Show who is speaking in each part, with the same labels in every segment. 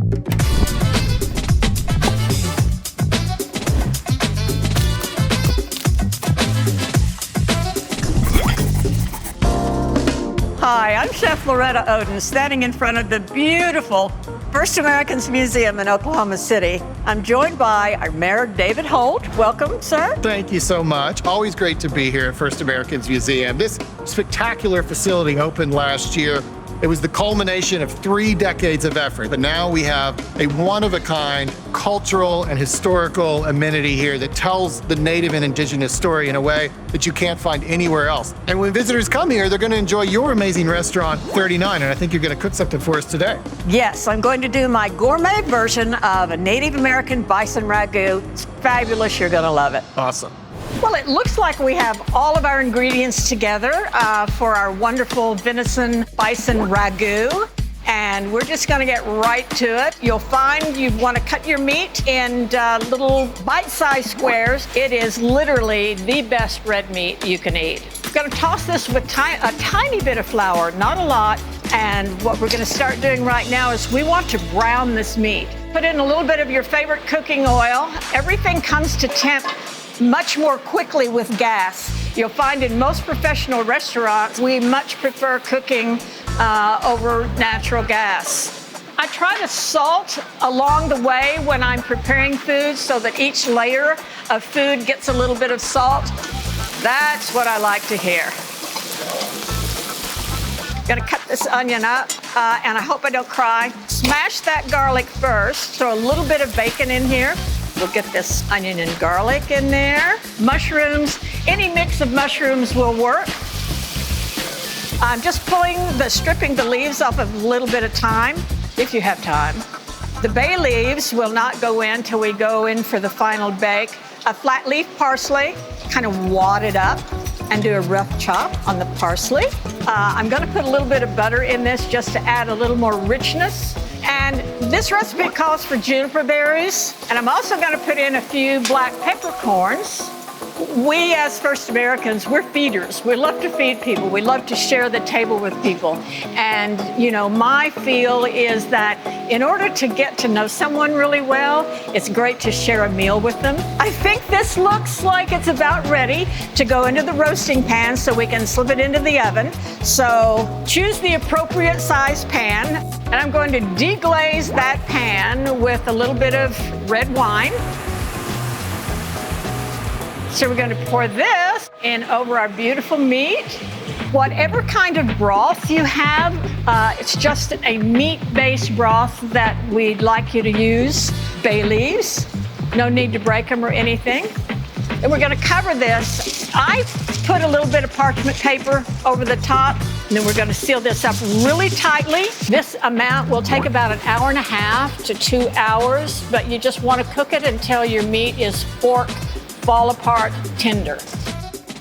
Speaker 1: Hi, I'm Chef Loretta Oden, standing in front of the beautiful First Americans Museum in Oklahoma City. I'm joined by our Mayor, David Holt. Welcome, sir.
Speaker 2: Thank you so much. Always great to be here at First Americans Museum. This spectacular facility opened last year. It was the culmination of 3 decades of effort, but now we have a one-of-a-kind cultural and historical amenity here that tells the Native and Indigenous story in a way that you can't find anywhere else. And when visitors come here, they're going to enjoy your amazing restaurant, 39, and I think you're going to cook something for us today.
Speaker 1: Yes, I'm going to do my gourmet version of a Native American bison ragout. It's fabulous. You're going to love it.
Speaker 2: Awesome.
Speaker 1: Well, it looks like we have all of our ingredients together for our wonderful venison bison ragout. And we're just gonna get right to it. You'll find you wanna cut your meat in little bite-sized squares. It is literally the best red meat you can eat. We're gonna toss this with a tiny bit of flour, not a lot. And what we're gonna start doing right now is we want to brown this meat. Put in a little bit of your favorite cooking oil. Everything comes to temp much more quickly with gas. You'll find in most professional restaurants, we much prefer cooking over natural gas. I try to salt along the way when I'm preparing food so that each layer of food gets a little bit of salt. That's what I like to hear. Gonna cut this onion up, and I hope I don't cry. Smash that garlic first, throw a little bit of bacon in here. We'll get this onion and garlic in there. Mushrooms, any mix of mushrooms will work. I'm just stripping the leaves off of a little bit of thyme, if you have time. The bay leaves will not go in till we go in for the final bake. A flat leaf parsley, kind of wad it up and do a rough chop on the parsley. I'm gonna put a little bit of butter in this just to add a little more richness. And this recipe calls for juniper berries. And I'm also gonna put in a few black peppercorns. We as First Americans, we're feeders. We love to feed people. We love to share the table with people. And you know, my feel is that in order to get to know someone really well, it's great to share a meal with them. I think this looks like it's about ready to go into the roasting pan so we can slip it into the oven. So choose the appropriate size pan. And I'm going to deglaze that pan with a little bit of red wine. So we're going to pour this in over our beautiful meat. Whatever kind of broth you have, it's just a meat-based broth that we'd like you to use. Bay leaves, no need to break them or anything. And we're going to cover this. I put a little bit of parchment paper over the top, and then we're going to seal this up really tightly. This amount will take about 1.5 hours to 2 hours, but you just want to cook it until your meat is fall apart tender.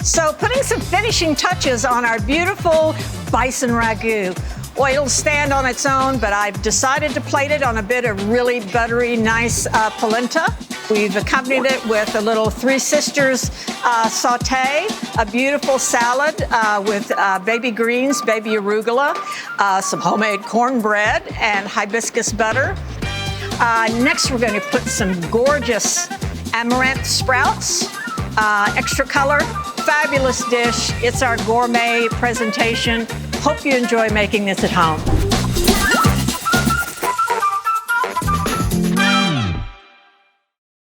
Speaker 1: So putting some finishing touches on our beautiful bison ragout. Oil'll stand on its own, but I've decided to plate it on a bit of really buttery, nice polenta. We've accompanied it with a little Three Sisters saute, a beautiful salad with baby greens, baby arugula, some homemade cornbread, and hibiscus butter. Next, we're going to put some gorgeous amaranth sprouts, extra color, fabulous dish. It's our gourmet presentation. Hope you enjoy making this at home.